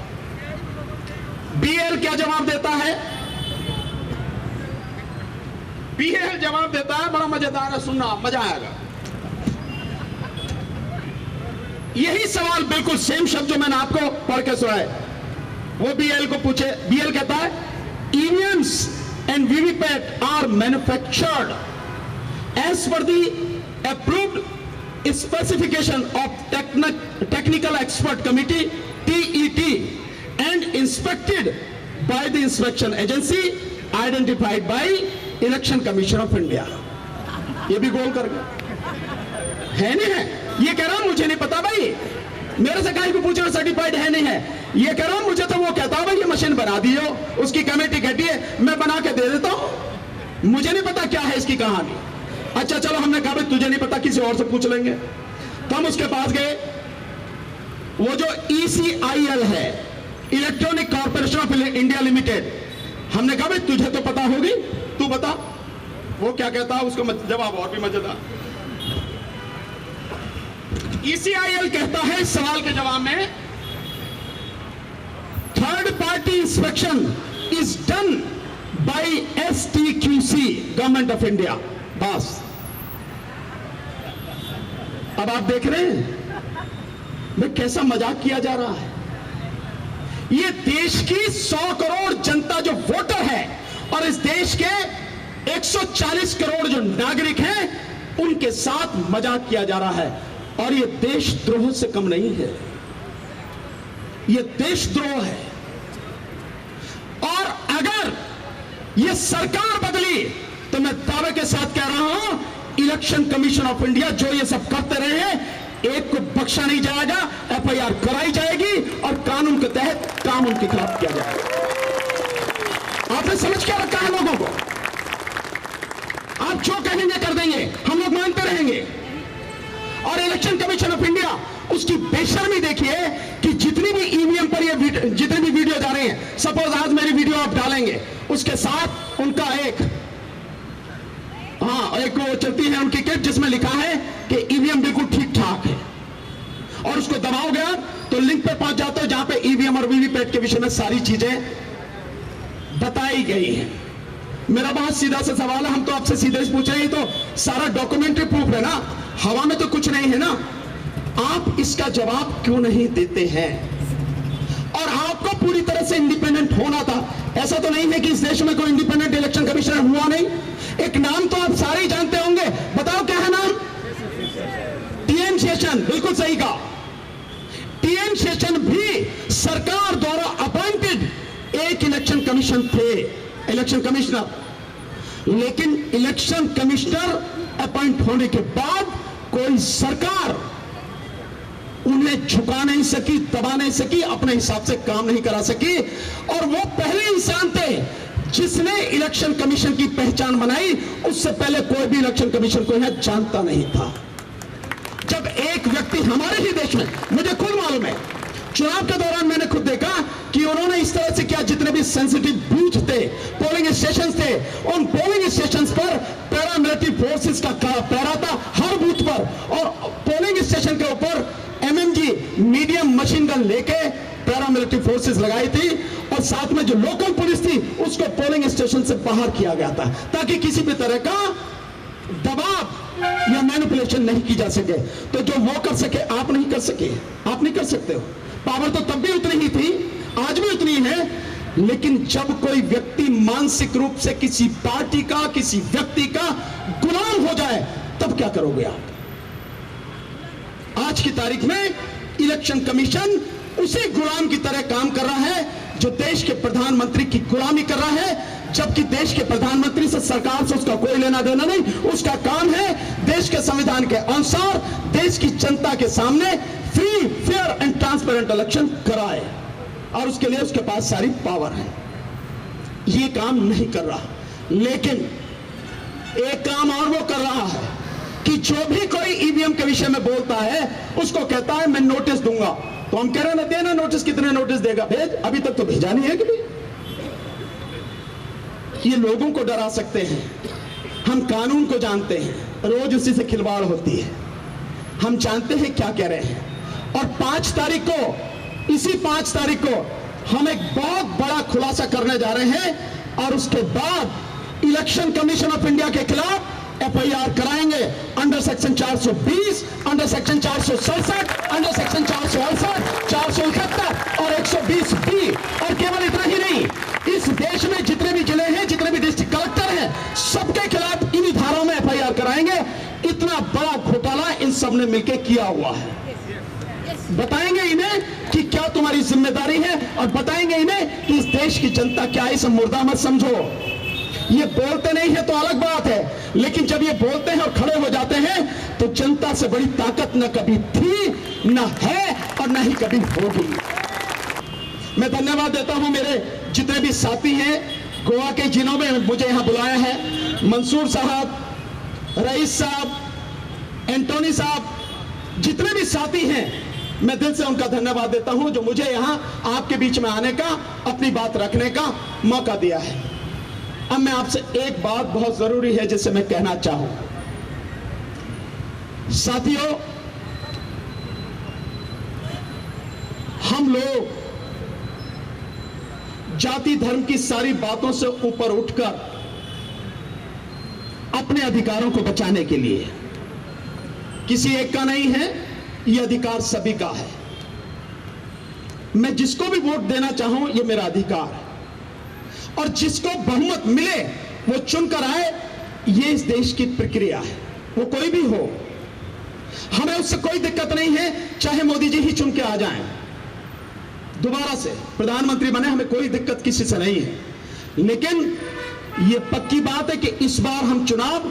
बीएल क्या जवाब देता है? बीएल जवाब देता है, बड़ा मजेदार है, सुनना, मजा आएगा। यही सवाल बिल्कुल सेम शब्द जो मैंने आपको पढ़ के सुनाए, वो बीएल को पूछे। बीएल कहता है EVMs and VVPAT are manufactured as per the approved specification of technical expert committee TET and inspected by the inspection agency identified by Election Commission of India। ये भी गोल कर गया है नहीं है? ये कह रहा मुझे नहीं पता भाई, मेरे से कहीं को पूछना सर्टिफाइड है नहीं है। ये कह रहा मुझे तो वो कहता भाई ये मशीन बना दी हो, उसकी कमेटी कहती है मैं बना के दे देता हूं, मुझे नहीं पता क्या है इसकी कहानी। अच्छा चलो, हमने कहा भाई तुझे नहीं पता, किसी और से पूछ लेंगे। तो हम उसके पास गए। वो जो ECIL है, electronic corporation of India limited, हमने कहा भाई तुझे तो पता होगी, तू बता। वो क्या कहता है, उसका जवाब और भी मजेदार। ECIL कहता है इस सवाल के जवाब में, third party inspection is done by STQC, government of India. बस, अब आप देख रहे हैं मैं कैसा मजाक किया जा रहा है। ये देश की 100 करोड़ जनता जो वोटर है और इस देश के 140 करोड़ जो नागरिक हैं, उनके साथ मजाक किया जा रहा है। और ये देशद्रोह से कम नहीं है, ये देशद्रोह है। और अगर ये सरकार बदली तो मैं दावे के साथ कह रहा हूं, इलेक्शन कमीशन ऑफ इंडिया जो ये सब करते रहे हैं, एक को बख्शा नहीं जाएगा, FIR कराई जाएगी और कानून के तहत काम उनके खिलाफ किया जाएगा। आपने समझ क्या रखा है लोगों को? आप जो कहेंगे कर देंगे, हम लोग मानते रहेंगे। और इलेक्शन कमीशन ऑफ इंडिया उसकी बेशर्मी देखिए कि जितनी भी EVM पर ये जितनी भी वीडियो जा रही है, सपोज आज मेरी वीडियो आप डालेंगे, उसके साथ उनका एक वो चलती है उनकी किट जिसमें लिखा है कि EVM बिल्कुल ठीक ठाक है, और उसको दबाओगे तो लिंक पे पहुंच जाते हो जहां पे EVM और वीवीपैट के विषय में सारी चीजें बताई गई हैं। मेरा बहुत सीधा सा सवाल है, हम तो आपसे सीधे पूछ रहे हैं, तो सारा डॉक्यूमेंट्री प्रूफ है ना, हवा में तो कुछ नहीं है ना। आप इसका जवाब क्यों नहीं देते हैं? और आपको पूरी तरह से इंडिपेंडेंट होना था। ऐसा तो नहीं है कि इस देश में कोई इंडिपेंडेंट इलेक्शन कमिश्नर हुआ नहीं। एक नाम तो आप सारे ही जानते होंगे, बताओ क्या है नाम? TN शेषन, बिल्कुल सही कहा। TN शेषन भी सरकार द्वारा अपॉइंटेड एक इलेक्शन कमीशन थे, इलेक्शन कमिश्नर। लेकिन इलेक्शन कमिश्नर अपॉइंट होने के बाद कोई सरकार उन्हें झुका नहीं सकी, दबा नहीं सकी, अपने हिसाब से काम नहीं करा सकी। और वो पहले इंसान थे जिसने इलेक्शन कमीशन की पहचान बनाई। उससे पहले कोई भी इलेक्शन कमीशन को यह जानता नहीं था। जब एक व्यक्ति हमारे ही देश में, मुझे खुद मालूम है, चुनाव के दौरान मैंने खुद देखा कि उन्होंने इस तरह से किया, जितने भी सेंसिटिव बूथ थे, पोलिंग स्टेशन थे, उन पोलिंग स्टेशन पर पैरामिलिट्री फोर्सेस का पहरा था हर बूथ पर, और पोलिंग स्टेशन के ऊपर MMG मीडियम मशीन गन लेके पैरामिलिट्री फोर्सेस लगाई थी, और साथ में जो लोकल पुलिस थी उसको पोलिंग स्टेशन से बाहर किया गया था, ताकि किसी भी तरह का दबाव या मैनिपुलेशन नहीं की जा सके। तो जो वो कर सके आप नहीं कर सके, आप नहीं कर सकते हो। पावर तो तब भी उतनी ही थी, आज भी उतनी है। लेकिन जब कोई व्यक्ति मानसिक रूप से किसी पार्टी का, किसी व्यक्ति का गुलाम हो जाए, तब क्या करोगे आप? आज की तारीख में इलेक्शन कमीशन उसी गुलाम की तरह काम कर रहा है जो देश के प्रधानमंत्री की गुलामी कर रहा है, जबकि देश के प्रधानमंत्री से, सरकार से उसका कोई लेना देना नहीं। उसका काम है देश के संविधान के अनुसार देश की जनता के सामने free, fair and transparent election कराए, और उसके लिए उसके पास सारी पावर है। ये काम नहीं कर रहा। लेकिन एक काम और वो कर रहा है कि जो भी कोई EVM के विषय में बोलता है उसको कहता है मैं नोटिस दूंगा। तो हम कह रहे हैं ना, देना नोटिस, कितने नोटिस देगा? भेज, अभी तक तो भेजा नहीं है कि ये लोगों को डरा सकते हैं, हम कानून को जानते हैं, रोज उसी से खिलवाड़ होती है, हम जानते हैं क्या कह रहे हैं। और 5 तारीख को, इसी 5 तारीख को हम एक बहुत बड़ा खुलासा करने जा रहे हैं और उसके बाद इलेक्शन कमीशन ऑफ इंडिया के खिलाफ FIR कराएंगे under section 420, under section 467, under section 468, 471 और 120B। और केवल इतना ही नहीं, इस देश में जितने भी जिले हैं, जितने भी डिस्ट्रिक्ट कलेक्टर हैं, सबके खिलाफ इन्हीं धाराओं में FIR कराएंगे। इतना बड़ा घोटाला इन सब ने मिलकर किया हुआ है। बताएंगे इन्हें कि क्या तुम्हारी जिम्मेदारी है और बताएंगे इन्हें कि इस देश की जनता क्या है, इसे मुर्दा मत समझो। ये बोलते नहीं है तो अलग बात है, लेकिन जब ये बोलते हैं और खड़े हो जाते हैं तो जनता से बड़ी ताकत न कभी थी, न है और न ही कभी होगी। मैं धन्यवाद देता हूं मेरे जितने भी साथी हैं गोवा के, जिन्होंने मुझे यहां बुलाया है। मंसूर साहब, रईस साहब, एंटोनी साहब, जितने भी साथी हैं, मैं दिल से उनका धन्यवाद देता हूं जो मुझे यहां आपके बीच में आने का, अपनी बात रखने का मौका दिया है। अब मैं आपसे एक बात बहुत जरूरी है जिसे मैं कहना चाहूं। साथियों, हम लोग जाति धर्म की सारी बातों से ऊपर उठकर अपने अधिकारों को बचाने के लिए, किसी एक का नहीं है, यह अधिकार सभी का है। मैं जिसको भी वोट देना चाहूं यह मेरा अधिकार है, और जिसको बहुमत मिले वो चुनकर आए, ये इस देश की प्रक्रिया है, वो कोई भी हो। हमें उससे कोई दिक्कत नहीं है, चाहे मोदी जी ही चुन के आ जाएं, दोबारा से प्रधानमंत्री बने, हमें कोई दिक्कत किसी से नहीं है। लेकिन ये पक्की बात है कि इस बार हम चुनाव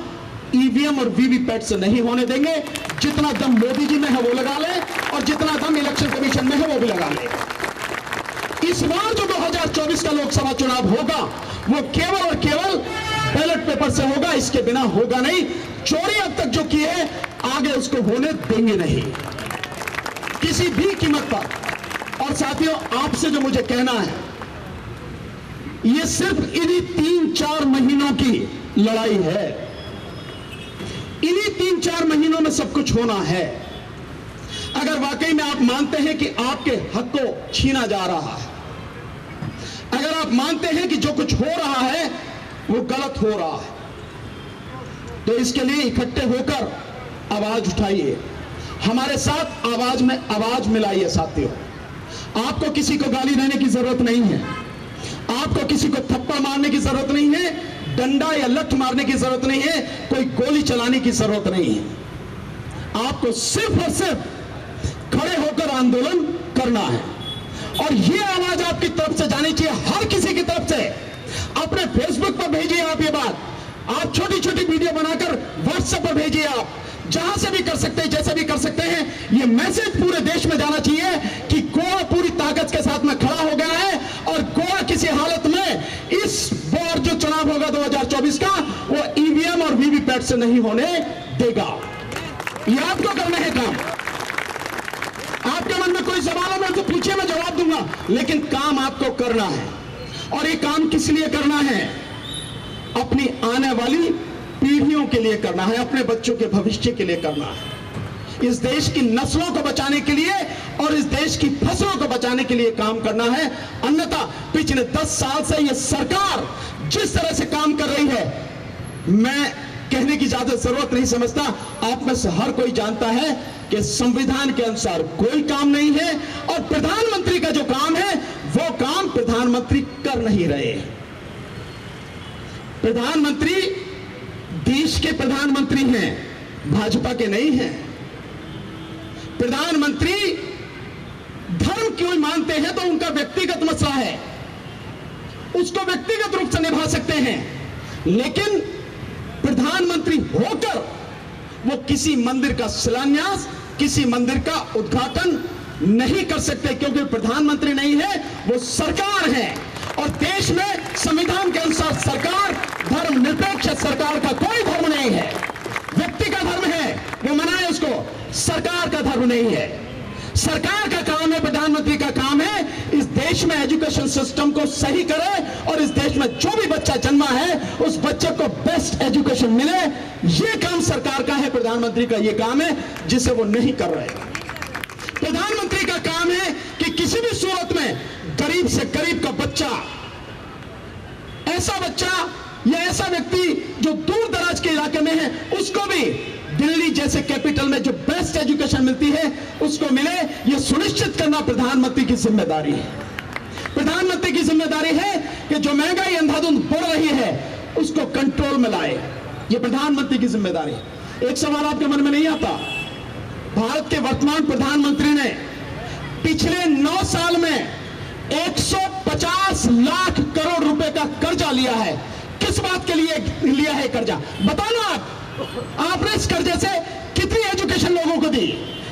EVM और VVPAT से नहीं होने देंगे। जितना दम मोदी जी में है वो लगा ले, और जितना दम इलेक्शन कमीशन में है वो भी लगा ले। इस बार जो 2024 का लोकसभा चुनाव होगा वो केवल और केवल बैलेट पेपर से होगा, इसके बिना होगा नहीं। चोरी अब तक जो की है आगे उसको होने देंगे नहीं, किसी भी कीमत पर। और साथियों, आपसे जो मुझे कहना है, ये सिर्फ इन्हीं 3-4 महीनों की लड़ाई है। इन्हीं 3-4 महीनों में सब कुछ होना है। अगर वाकई में आप मानते हैं कि आपके हक को छीना जा रहा है, अगर आप मानते हैं कि जो कुछ हो रहा है वो गलत हो रहा है, तो इसके लिए इकट्ठे होकर आवाज उठाइए, हमारे साथ आवाज में आवाज मिलाइए। साथियों, आपको किसी को गाली देने की जरूरत नहीं है, आपको किसी को थप्पड़ मारने की जरूरत नहीं है, डंडा या लठ मारने की जरूरत नहीं है, कोई गोली चलाने की जरूरत नहीं है। आपको सिर्फ और सिर्फ खड़े होकर आंदोलन करना है। और यह आवाज आपकी तरफ से जानी चाहिए, हर किसी की तरफ से। अपने फेसबुक पर भेजिए आप ये बात, आप छोटी छोटी वीडियो बनाकर व्हाट्सएप पर भेजिए, आप जहां से भी कर सकते हैं, जैसे भी कर सकते हैं। यह मैसेज पूरे देश में जाना चाहिए कि गोवा पूरी ताकत के साथ में खड़ा हो गया है, और गोवा किसी हालत में इस बार जो चुनाव होगा 2024 का, वो EVM और VVPAT से नहीं होने देगा। यह आपको करना है काम। आपके मन में कोई सवाल हो तो पूछिए, मैं जवाब दूंगा, लेकिन काम आपको करना है। और ये काम किस लिए करना है? अपनी आने वाली पीढ़ियों के लिए करना है, अपने बच्चों के भविष्य के लिए करना है, इस देश की नस्लों को बचाने के लिए और इस देश की फसलों को बचाने के लिए काम करना है। अन्यथा पिछले 10 साल से यह सरकार जिस तरह से काम कर रही है, मैं कहने की ज्यादा जरूरत नहीं समझता। आप में से हर कोई जानता है कि संविधान के अनुसार कोई काम नहीं है, और प्रधानमंत्री का जो काम है वो काम प्रधानमंत्री कर नहीं रहे। प्रधानमंत्री देश के प्रधानमंत्री हैं, भाजपा के नहीं हैं। प्रधानमंत्री धर्म क्यों मानते हैं तो उनका व्यक्तिगत मसला है, उसको व्यक्तिगत रूप से निभा सकते हैं, लेकिन प्रधानमंत्री होकर वो किसी मंदिर का शिलान्यास, किसी मंदिर का उद्घाटन नहीं कर सकते, क्योंकि प्रधानमंत्री नहीं है, वो सरकार है। और देश में संविधान के अनुसार सरकार धर्मनिरपेक्ष सरकार का कोई धर्म नहीं है। व्यक्ति का धर्म है, वो मनाए उसको, सरकार का धर्म नहीं है। सरकार का काम है, प्रधानमंत्री का काम है इस देश में एजुकेशन सिस्टम को सही करे और इस देश में जो भी बच्चा जन्मा है उस बच्चे को बेस्ट एजुकेशन मिले। यह काम सरकार का है, प्रधानमंत्री का यह काम है जिसे वो नहीं कर रहे। प्रधानमंत्री का काम है कि किसी भी सूरत में गरीब से गरीब का बच्चा, ऐसा बच्चा या ऐसा व्यक्ति जो दूर दराज के इलाके में है, उसको भी दिल्ली जैसे कैपिटल में जो बेस्ट एजुकेशन मिलती है उसको मिले। यह सुनिश्चित करना प्रधानमंत्री की जिम्मेदारी है। प्रधानमंत्री की जिम्मेदारी है कि जो महंगाई अंधाधुंध बढ़ रही है उसको कंट्रोल में लाए। यह प्रधानमंत्री की जिम्मेदारी है। एक सवाल आपके मन में नहीं आता, भारत के वर्तमान प्रधानमंत्री ने पिछले 9 साल में 150 लाख करोड़ रुपए का कर्जा लिया है। किस बात के लिए लिया है कर्जा? बताना आपने इस कर्जे से कितनी एजुकेशन लोगों को दी,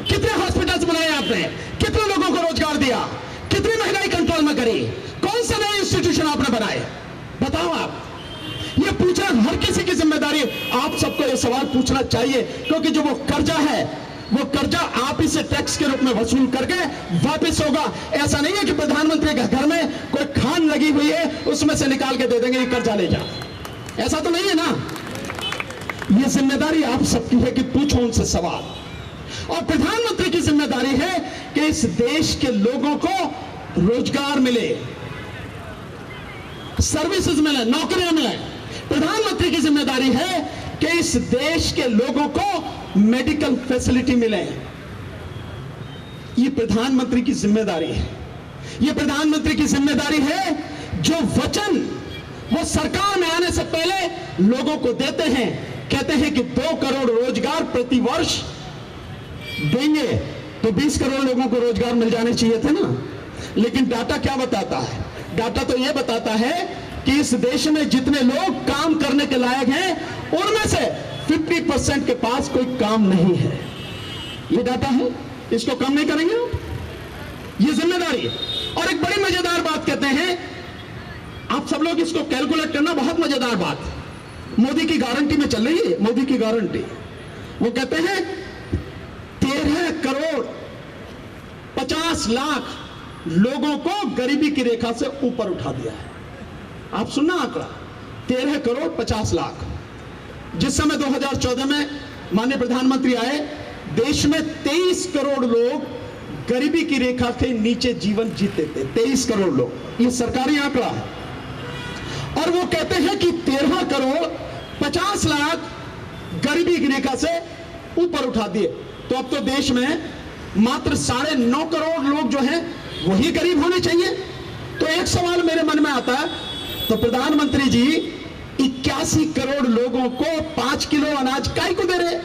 कितने हॉस्पिटल्स बनाए आपने, कितने लोगों को रोजगार दिया, कितनी महंगाई कंट्रोल में करी, कौन से नए इंस्टीट्यूशन आपने बनाए? बताओ आप। ये पूछना हर किसी की जिम्मेदारी है। आप सबको ये सवाल पूछना चाहिए क्योंकि जो वो कर्जा है वो कर्जा आप ही से टैक्स के रूप में वसूल करके वापस होगा। ऐसा नहीं है कि प्रधानमंत्री के घर में कोई खान लगी हुई है उसमें से निकाल के दे देंगे ये कर्जा ले जा, ऐसा तो नहीं है ना। ये जिम्मेदारी आप सबकी है कि पूछो उनसे सवाल। और प्रधानमंत्री की जिम्मेदारी है कि इस देश के लोगों को रोजगार मिले, सर्विसेज मिले, नौकरियां मिले। प्रधानमंत्री की जिम्मेदारी है कि इस देश के लोगों को मेडिकल फैसिलिटी मिले। यह प्रधानमंत्री की जिम्मेदारी है। यह प्रधानमंत्री की जिम्मेदारी है जो वचन वो सरकार में आने से पहले लोगों को देते हैं। कहते हैं कि 2 करोड़ रोजगार प्रति वर्ष देंगे, तो 20 करोड़ लोगों को रोजगार मिल जाने चाहिए थे ना। लेकिन डाटा क्या बताता है? डाटा तो यह बताता है कि इस देश में जितने लोग काम करने के लायक हैं उनमें से 50% के पास कोई काम नहीं है। यह डाटा है, इसको कम नहीं करेंगे आप, यह जिम्मेदारी है। और एक बड़ी मजेदार बात कहते हैं, आप सब लोग इसको कैलकुलेट करना, बहुत मजेदार बात मोदी की गारंटी में चल रही है। मोदी की गारंटी, वो कहते हैं 13 करोड़ 50 लाख लोगों को गरीबी की रेखा से ऊपर उठा दिया है। आप सुनना आंकड़ा, 13 करोड़ 50 लाख। जिस समय 2014 में माननीय प्रधानमंत्री आए, देश में 23 करोड़ लोग गरीबी की रेखा के नीचे जीवन जीते थे। 23 करोड़ लोग, ये सरकारी आंकड़ा है। और वो कहते हैं कि 13 करोड़ 50 लाख गरीबी की रेखा से ऊपर उठा दिए। तो अब तो देश में मात्र 9.5 करोड़ लोग जो हैं वही गरीब होने चाहिए। तो एक सवाल मेरे मन में आता है, तो प्रधानमंत्री जी 81 करोड़ लोगों को 5 किलो अनाज काहे को दे रहे?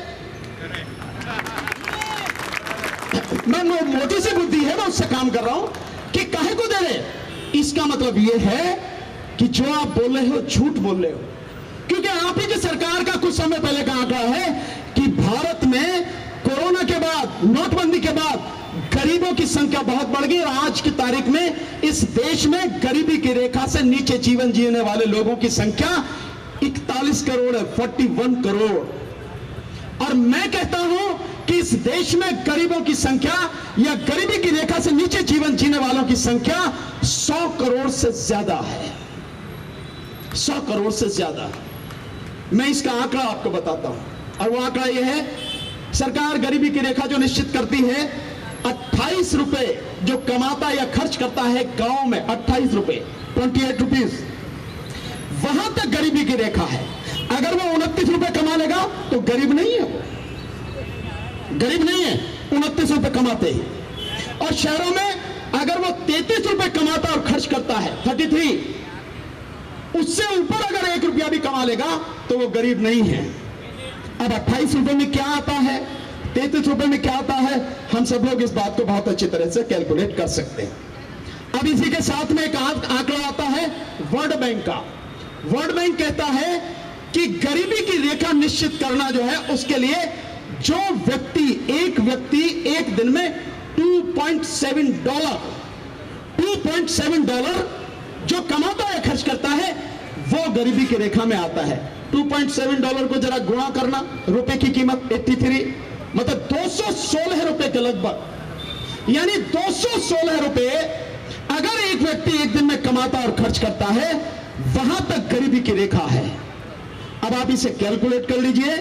मैं मोटी सी बुद्धि है, मैं उससे काम कर रहा हूं कि काहे को दे रहे। इसका मतलब यह है कि जो आप बोल रहे हो झूठ बोल रहे हो, क्योंकि आप ही की सरकार का कुछ समय पहले का आंकड़ा है कि भारत में कोरोना के बाद, नोटबंदी के बाद गरीबों की संख्या बहुत बढ़ गई और आज की तारीख में इस देश में गरीबी की रेखा से नीचे जीवन जीने वाले लोगों की संख्या 41 करोड़ है, 41 करोड़। और मैं कहता हूं कि इस देश में गरीबों की संख्या या गरीबी की रेखा से नीचे जीवन जीने वालों की संख्या 100 करोड़ से ज्यादा है। 100 करोड़ से ज्यादा। मैं इसका आंकड़ा आपको बताता हूं, और वो आंकड़ा यह है, सरकार गरीबी की रेखा जो निश्चित करती है, 28 रुपए जो कमाता या खर्च करता है गांव में, 28 रुपए, 28 रुपीज, वहां तक गरीबी की रेखा है। अगर वो 29 रुपए कमा लेगा तो गरीब नहीं है, वो गरीब नहीं है, 29 रुपए कमाते ही। और शहरों में अगर वो 33 रुपए कमाता और खर्च करता है, 33, उससे ऊपर अगर 1 रुपया भी कमा लेगा तो वो गरीब नहीं है। अब 28 रुपए में क्या आता है, 33 रुपए में क्या आता है, हम सब लोग इस बात को बहुत अच्छी तरह से कैलकुलेट कर सकते हैं। अब इसी के साथ में एक आंकड़ा आता है वर्ल्ड बैंक का। वर्ल्ड बैंक कहता है कि गरीबी की रेखा निश्चित करना जो है, उसके लिए जो एक व्यक्ति एक दिन में $2.7 जो कमाता है, खर्च करता है, वो गरीबी की रेखा में आता है। $2.7 को जरा गुणा करना, रुपए की कीमत 83, मतलब 216 रुपए के लगभग। यानी 216 रुपए अगर एक व्यक्ति एक दिन में कमाता और खर्च करता है, वहां तक गरीबी की रेखा है। अब आप इसे कैलकुलेट कर लीजिए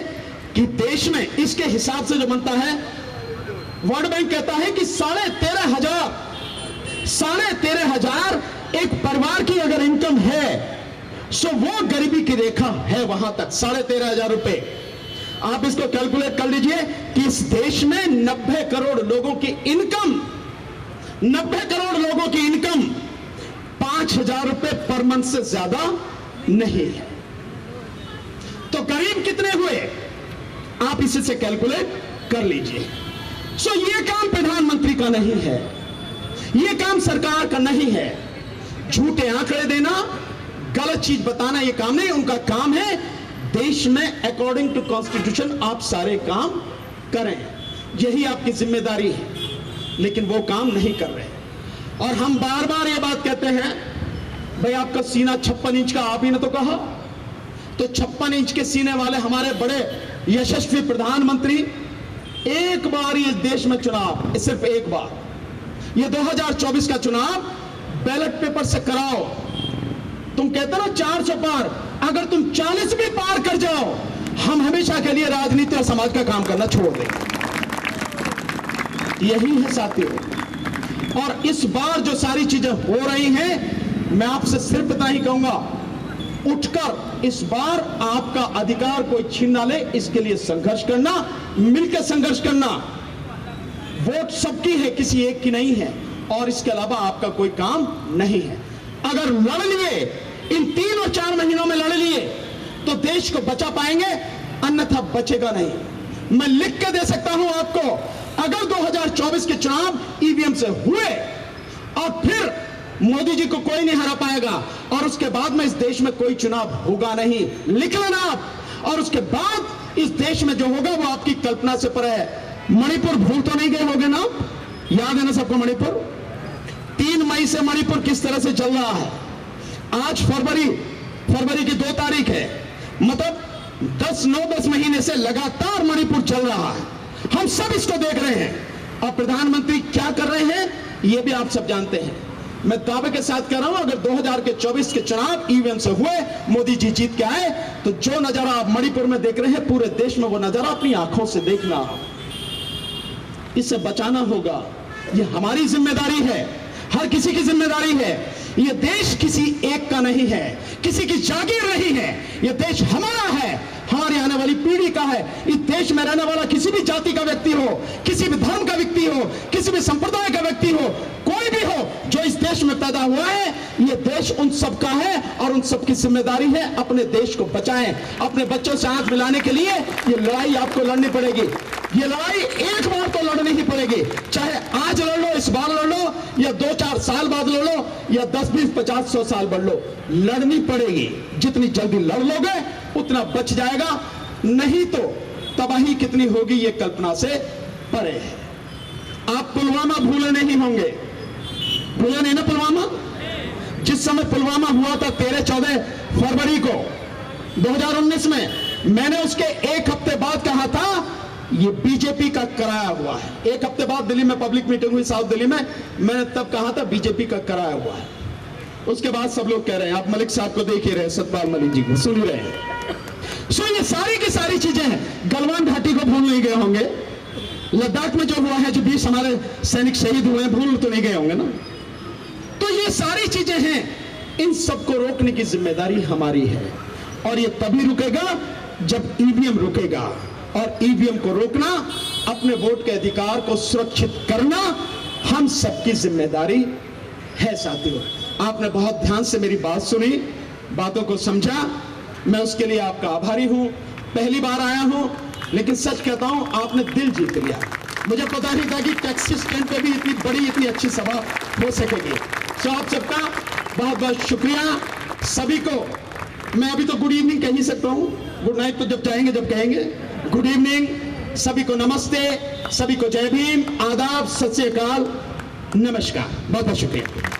कि देश में इसके हिसाब से जो बनता है, वर्ल्ड बैंक कहता है कि 13,500 एक परिवार की अगर इनकम है, सो वो गरीबी की रेखा है, वहां तक 13,500 रुपए। आप इसको कैलकुलेट कर लीजिए कि इस देश में 90 करोड़ लोगों की इनकम 5,000 रुपए पर मंथ से ज्यादा नहीं है। तो गरीब कितने हुए, आप इसी से कैलकुलेट कर लीजिए। सो ये काम प्रधानमंत्री का नहीं है, ये काम सरकार का नहीं है। झूठे आंकड़े देना, गलत चीज बताना, ये काम नहीं। उनका काम है देश में अकॉर्डिंग टू कॉन्स्टिट्यूशन आप सारे काम करें, यही आपकी जिम्मेदारी है, लेकिन वो काम नहीं कर रहे। और हम बार बार ये बात कहते हैं, भाई आपका सीना 56 इंच का, आप ही ने तो कहा, तो 56 इंच के सीने वाले हमारे बड़े यशस्वी प्रधानमंत्री एक बार इस देश में चुनाव, सिर्फ एक बार, ये 2024 का चुनाव बैलेट पेपर से कराओ। तुम कहते ना 400 पार, अगर तुम 40 भी पार कर जाओ, हम हमेशा के लिए राजनीति और समाज का काम करना छोड़ देंगे। यही है साथियों। और इस बार जो सारी चीजें हो रही हैं, मैं आपसे सिर्फ इतना ही कहूंगा, उठकर इस बार आपका अधिकार कोई छीन ना ले, इसके लिए संघर्ष करना, मिलकर संघर्ष करना। वोट सबकी है, किसी एक की नहीं है, और इसके अलावा आपका कोई काम नहीं है। अगर लड़ लिए, इन 3 और 4 महीनों में लड़ लिए, तो देश को बचा पाएंगे, अन्यथा बचेगा नहीं। मैं लिख के दे सकता हूं आपको, अगर 2024 के चुनाव ईवीएम से हुए और फिर मोदी जी को कोई नहीं हरा पाएगा, और उसके बाद में इस देश में कोई चुनाव होगा नहीं, लिख लेना आप। और उसके बाद इस देश में जो होगा वो आपकी कल्पना से परे है। मणिपुर भूल तो नहीं गए होंगे ना, याद है ना सबको मणिपुर? 3 मई से मणिपुर किस तरह से चल रहा है। आज फरवरी की 2 तारीख है, मतलब 10 महीने से लगातार मणिपुर चल रहा है। हम सब इसको देख रहे हैं, और प्रधानमंत्री क्या कर रहे हैं ये भी आप सब जानते हैं। मैं दावे के साथ कह रहा हूं, अगर 2024 के चुनाव ईवीएम से हुए, मोदी जी जीत के आए, तो जो नजारा आप मणिपुर में देख रहे हैं, पूरे देश में वो नजारा अपनी आंखों से देखना, इसे बचाना होगा। ये हमारी जिम्मेदारी है, हर किसी की जिम्मेदारी है। ये देश किसी एक का नहीं है, किसी की जागीर नहीं है, ये देश हमारा है, हमारी आने वाली पीढ़ी का है। इस देश में रहने वाला किसी भी जाति का व्यक्ति हो, किसी भी धर्म का व्यक्ति हो, किसी भी संप्रदाय का व्यक्ति हो, कोई भी हो जो इस देश में पैदा हुआ है, ये देश उन सबका है, और उन सबकी जिम्मेदारी है अपने देश को बचाएं। अपने बच्चों से आंख मिलाने के लिए ये लड़ाई आपको लड़नी पड़ेगी। ये लड़ाई एक बार तो लड़नी ही पड़ेगी, चाहे आज लड़ लो, इस बार लड़ लो, या 2-4 साल बाद लड़ लो, या 10, 20, 50, 100 साल बढ़ लो, लड़नी पड़ेगी। जितनी जल्दी लड़ लोगे उतना बच जाएगा, नहीं तो तबाही कितनी होगी ये कल्पना से परे है। आप पुलवामा भूले नहीं होंगे, भूले नहीं ना पुलवामा? जिस समय पुलवामा हुआ था 13-14 फरवरी को 2019 में, मैंने उसके 1 हफ्ते बाद कहा था ये बीजेपी का कराया हुआ है। 1 हफ्ते बाद दिल्ली में पब्लिक मीटिंग हुई साउथ दिल्ली में, मैंने तब कहा था बीजेपी का कराया हुआ है। उसके बाद सब लोग कह रहे हैं, आप मलिक साहब को देख ही रहे, सतपाल मलिक जी को सुन ही रहे हैं। सो ये सारी की सारी चीजें हैं। गलवान घाटी को भूल नहीं गए होंगे, लद्दाख में जो हुआ है, जो 20 हमारे सैनिक शहीद हुए हैं, भूल तो नहीं गए होंगे ना। तो ये सारी चीजें हैं, इन सबको रोकने की जिम्मेदारी हमारी है, और ये तभी रुकेगा जब ईवीएम रुकेगा। और ईवीएम को रोकना, अपने वोट के अधिकार को सुरक्षित करना हम सबकी जिम्मेदारी है। साथियों, आपने बहुत ध्यान से मेरी बात सुनी, बातों को समझा, मैं उसके लिए आपका आभारी हूं। पहली बार आया हूं, लेकिन सच कहता हूं आपने दिल जीत लिया। मुझे पता नहीं था कि टैक्सी स्टैंड पे भी इतनी बड़ी, इतनी अच्छी सभा हो सकेगी। तो आप सबका बहुत बहुत शुक्रिया। सभी को मैं अभी तो गुड इवनिंग कह ही सकता हूं, गुड नाइट तो जब चाहेंगे, जब कहेंगे। गुड इवनिंग, सभी को नमस्ते, सभी को जय भीम, आदाब, सत श्री अकाल, नमस्कार, बहुत बहुत शुक्रिया।